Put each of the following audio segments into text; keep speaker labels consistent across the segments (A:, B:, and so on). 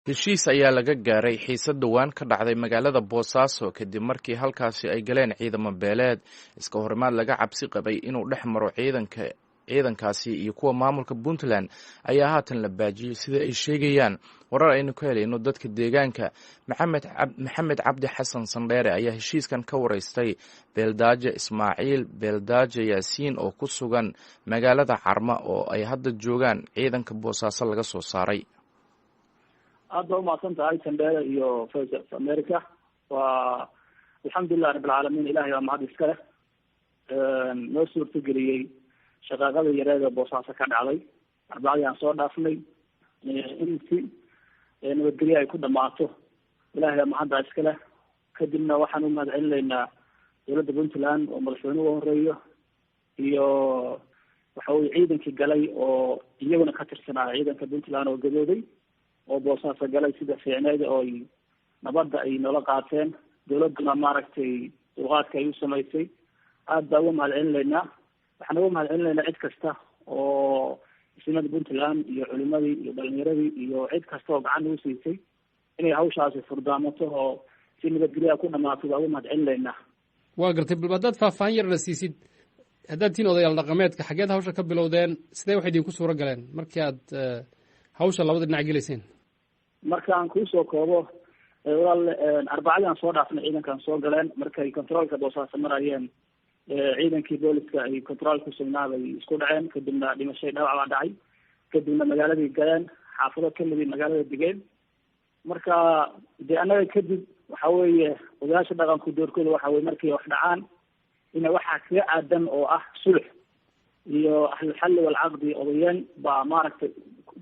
A: heshiis ayaa laga gaaray xiisad dhowaan ka dhacday magaalada boosaaso kadib markii halkaasi ay galeen ciidamo beeleed iska horimaad laga cabsi qabay inuu dhex maro ciidankaasi iyo kuwa maamulka puntland ayaa haatan la baajiyey sida ay sheegayaan warar aynu ka helayno dadka deegaanka. maxamed cabdi xasan sandheere ayaa heshiiskan ka waraystay beeldaaje ismaaciil beeldaaje yaasiin oo ku sugan magaalada carma oo ay hadda joogaan ciidanka boosaaso laga soo saaray.
B: aad ba umahadsan tahay sandheere iyo voice of america. waa alxamdulilah rabbilcaalamiin, ilahay waa mahad iska leh noo suurtageliyey shaqaaqada yareeda boosaaso ka dhacday arbacadii aan soo dhaafnay in si nabadgelyo ay ku dhamaato. ilahay waa mahadda iska leh. kadibna waxaan u mahad celinaynaa dowladda puntland oo madaxweynuhu horeeyo iyo waxa weye ciidankii galay oo iyaguna ka tirsanaa ciidanka puntland oo gadooday oo boosaaso galay sida fiicneed oo nabadda ay noola qaateen. dowladduna maaragtay dulqaadka ay u samaysay aad baa uga mahad celinaynaa. waxaan uga mahad celinaynaa cid kasta oo ismada puntland iyo culimadii iyo dhalinyaradii iyo cid kasta oo gacan ugu siisay inay hawshaasi furdaamato oo si nabadgelyaa ku dhamaato baa uga mahad celinaynaa.
C: waa gartay, bal haddaad faahfaahin yarna siisid, haddaad tiin odayaal dhaqameedka xaggeed hawsha ka bilowdeen, sidee waxay idinku suuro galeen markii aad hawsha labada dhinac gelayseen?
B: markaan kuusoo koobo walaal, arbacadii aan soo dhaafnay ciidankaan soo galeen markay controolka boosaaso marayeen. ciidankii booliska ay controol ku sugnaabay isku dhaceen, kadibna dhimashay dhaawac baa dhacay. kadibna magaaladii galeen, xaafado kamidii magaalada degeen. marka dee annaga kadib waxa weeye odayaasha dhaqanku doorkooda waxa weye markay wax dhacaan ina waxaa kaga aadan oo ah sulx iyo ahlulxalli walcaqdi odayeen baa maaragtay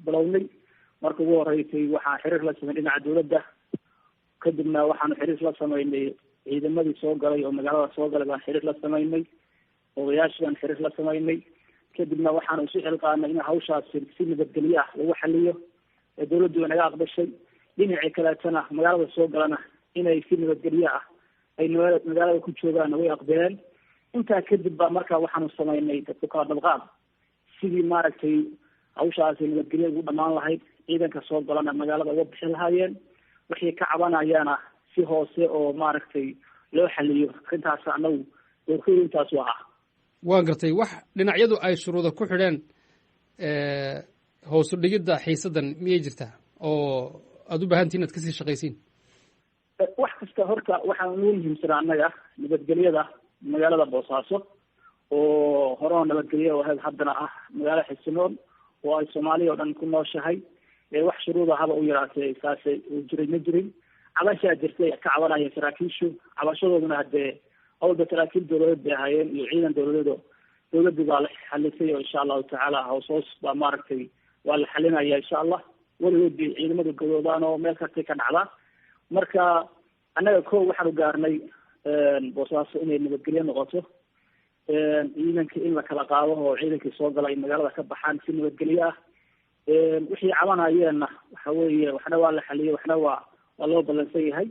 B: bilownay. marka ugu horeysay waxaan xiriir la sameynay dhinaca dowladda, kadibna waxaanu xiriir la sameynay ciidamadii soo galay oo magaalada soo galay baan xiriir la sameynay, odayaashii baan xiriir la sameynay. kadibna waxaanu isu xilqaanay in hawshaas si nabadgelyo ah lagu xaliyo. dowladdu way naga aqbashay. dhinacii kaleetana magaalada soo galana inay si nabadgelyo ah ay magaalada ku joogaan way aqbaleen. intaa kadib ba marka waxaanu sameynay dadku kala dabqaad sidii maaragtay hawshaasi nabadgelyo ugu dhamaan lahayd. ciidanka soo galana magaalada uga bixi lahaayeen, wixii ka cabanayaana si hoose oo maaragtay loo xaliyo. arrintaas anagu doorkooda intaas waa ah.
C: waa gartay, wax dhinacyadu ay shuruuda ku xidheen hoosu dhigidda xiisadan miyay jirtaa oo aada u baahantiin inaad kasii shaqaysiin?
B: wax kasta horta waxaan ugu muhiimsanaa annaga nabadgelyada magaalada boosaaso oo hore oo nabadgelyo ahayd haddana ah magaalo xisinoon oo ay soomaaliya oo dhan ku nooshahay. wax shuruuda haba u yaraatee saasay jiray ma jirin. cabashaa jirtay ka cabanaya saraakiishu, cabashadooduna hadee awalba saraakiil dowladeed bay ahaayeen iyo ciidan dowladeedo dowladdu baa la xalisay oo insha allahu tacaala hoos baa maaragtay waa la xalinaya insha allah. weligood bay ciidamada gadoodaan oo meel kastay ka dhacdaa. marka annaga ko waxaanu gaarnay boosaaso inay nabadgelyo noqoto. ciidanka in la kala qaado oo ciidankii soo gala ay magaalada ka baxaan si nabadgelyo ah. wixii cabanayeenna waxa weeye waxna waa la xaliyey, waxna waa loo ballansan yahay.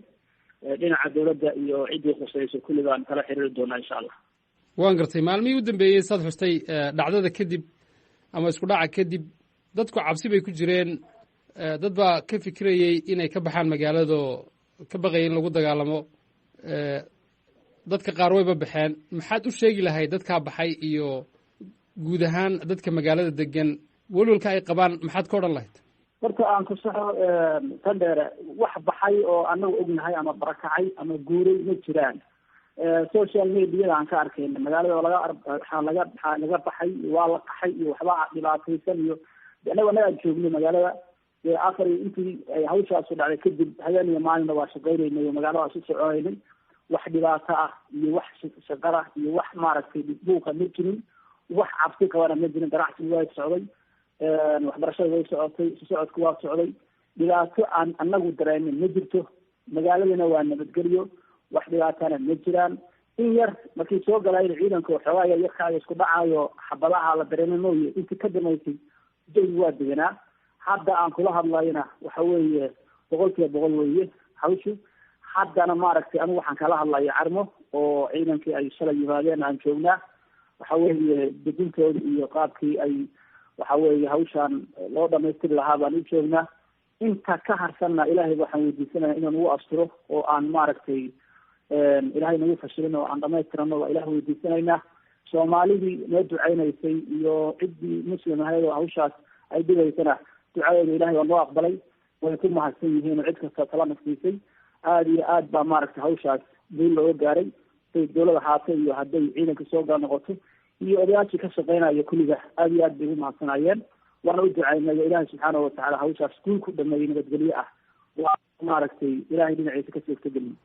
B: dhinaca dowladda iyo ciddii khusayso kulli baan kala xiriiri doonaa insha allah.
C: waan gartay, maalmihii u dambeeyey saad xustay dhacdada kadib ama isku dhaca kadib dadku cabsi bay ku jireen. dad baa ka fikirayey inay ka baxaan magaalado, ka baqaya in lagu dagaalamo. dadka qaar wayba baxeen. maxaad u sheegi lahayd dadkaa baxay iyo guud ahaan dadka magaalada degan welwalka ay qabaan maxaad ka odhan lahayd?
B: horta aan ku saxo sandheere, wax baxay oo anagu ognahay ama barakacay ama guuray ma jiraan. social mediada aan ka arkayna magaalada waxaa laga baxay, waa la qaxay iyo waxba dhibaataysan iyo anaga joogno magaalada. afar intii ay hawshaasu dhacday kadib habeen iyo maalina waa shaqaynaynay oo magaalada waa su soconaynay. wax dhibaato ah iyo wax shaqara iyo wax maaragtay buuqa ma jirin, wax cabsi qabana ma jirin. ganacsigu waa socday, waxbarashada way socotay, isu socodku waa socday. dhibaato aan anagu dareenin ma jirto. magaaladana waa nabadgelyo, wax dhibaatana ma jiraan. in yar markii soo galayna ciidanka waxoogaa yarkaaga isku dhacaayo xabadaha la dareema mooye intii ka damaysay jawigu waa deganaa. hadda aan kula hadlayna waxa weeye 100% weeye hawshu. haddana maaragtay anigu waxaan kala hadlaya carmo oo ciidankii ay shalay yimaadeen aan joognaa. waxa weeye dejintooda iyo qaabkii ay waxa weeye hawshaan loo dhamaystiri lahaa baan u joognaa. inta ka harsanna ilaahay waxaan weydiisanaya inuu nagu asturo oo aan maaragtay ilaahay nagu fashilin oo aan dhamaystirano waa ilaah weydiisanaynaa. soomaalidii noo duceynaysay iyo ciddii muslim ahayd oo hawshaas ay dhigaysana ducadeeda ilaahay waa noo aqbalay, way ku mahadsan yihiin oo cid kasta tala nafsiisay. aada iyo aad baa maaragtay hawshaas guul looga gaaray, haday dawlada haatay iyo hadday ciidanka soo gal noqoto iyo odayaashii ka shaqeynaya kulliga aada iyo aad bay ugu mahadsanayeen. waana u duceynayo ilaahay subxaanahu watacaala hawshaas guul ku dhameeyey nabadgelyo ah, waa maaragtay ilaahay dhinaciisa ka suurtageliye.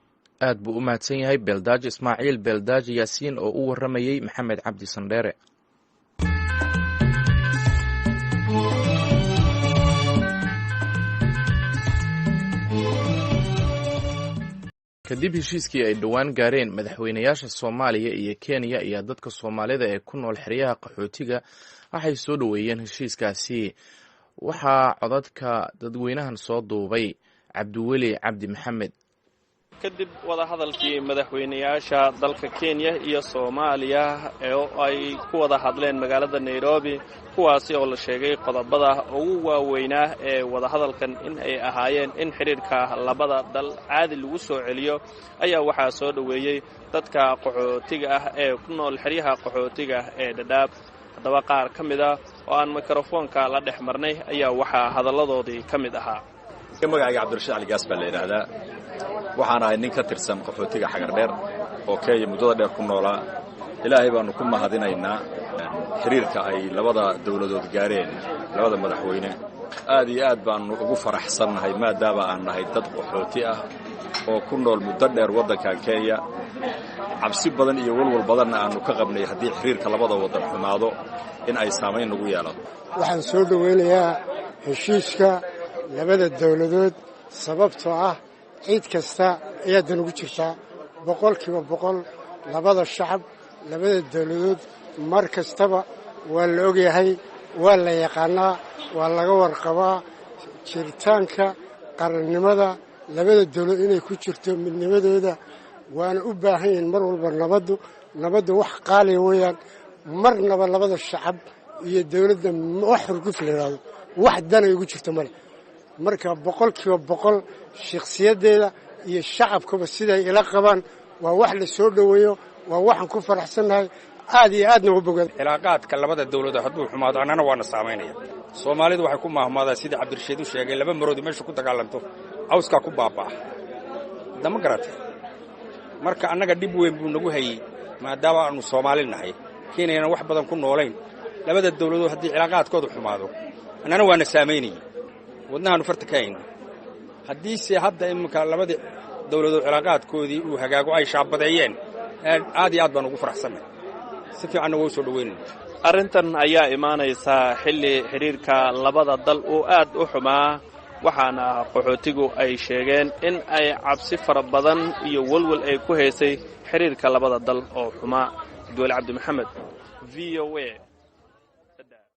A: aad buu u mahadsan yahay beeldaaji ismaaciil beeldaaji yaasiin oo u warramayey maxamed cabdi sandheere. kadib heshiiskii ay dhowaan gaareen madaxweynayaasha soomaaliya iyo kenya iyo dadka soomaalida ee ku nool xeryaha qaxootiga waxay soo dhoweeyeen heshiiskaasi. waxaa codadka dadweynahan soo duubay cabdiweli cabdi maxamed.
D: kadib wadahadalkii madaxweynayaasha dalka kenya iyo soomaaliya oo ay ku wada hadleen magaalada nairobi, kuwaasi oo la sheegay qodobada ugu waaweynaa ee wadahadalkan in ay ahaayeen in xidhiirka labada dal caadi lagu soo celiyo, ayaa waxaa soo dhoweeyey dadka qaxootiga ah ee ku nool xeryaha qaxootiga ee Dadaab. haddaba qaar ka mid ah oo aan mikrofoonka la dhex marnay ayaa waxaa hadalladoodii ka mid ahaa.
E: magacayga cabdirashiid cali gaas baa la yidhaahdaa. waxaan ahay nin ka tirsan qaxootiga xagardheer oo kenya muddada dheer ku noolaa. ilaahay baannu ku mahadinaynaa xiriirka ay labada dawladood gaareen, labada madaxweyne. aad iyo aad baannu ugu faraxsannahay maadaama aan nahay dad qaxooti ah oo ku nool muddo dheer waddankan kenya. cabsi badan iyo walwal badanna aannu ka qabnay haddii xiriirka labada waddan xumaado in ay saamayn nagu yeelato.
F: waxaan soo dhowaynayaa heshiiska labada dawladood sababtoo ah ciid kasta ayaa dan ugu jirtaa 100% labada shacab, labada dawladood mar kastaba waa la ogyahay, waa la yaqaanaa, waa laga warqabaa jiritaanka qarannimada labada dawladood inay ku jirto midnimadooda. waana u baahan yihiin mar walba nabaddu wax qaaliya weeyaan. marnaba labada shacab iyo dawladda wax xurguf la yidhaahdo wax danay ugu jirto male. marka 100% shakhsiyadeeda iyo shacabkaba siday ila qabaan waa wax la soo dhoweeyo, waa waxaan ku faraxsannahay aad iyo aadna u bogaad.
G: cilaaqaadka labada dawladood hadduu xumaado annana waana saamaynaya. soomaalidu waxay ku mahmaadaa sida cabdirashiid u sheegay, laba maroodi meesha ku dagaalanto cawskaa ku baabaa. dama garatay. marka annaga dhib weyn buu nagu hayey maadaama aanu Soomaali nahay, keenayna wax badan ku noolayn. labada dawladood haddii cilaaqaadkoodu xumaado annana waana saamaynayay, wadnahaanu farta ka hayno. haddiise hadda iminka labada dawladood cilaaqaadkoodii uu hagaago ay shaabadeeyeen, aad iyo aad baan ugu faraxsannahay. si fiicanna waa u soo dhoweynayna.
D: arrintan ayaa imaanaysaa xilli xidhiirka labada dal uu aad u xumaa, waxaana qaxootigu ay sheegeen in ay cabsi fara badan iyo walwal ay ku haysay xiriirka labada dal oo xumaa. Cabdiweli Cabdi Maxamed, VOA.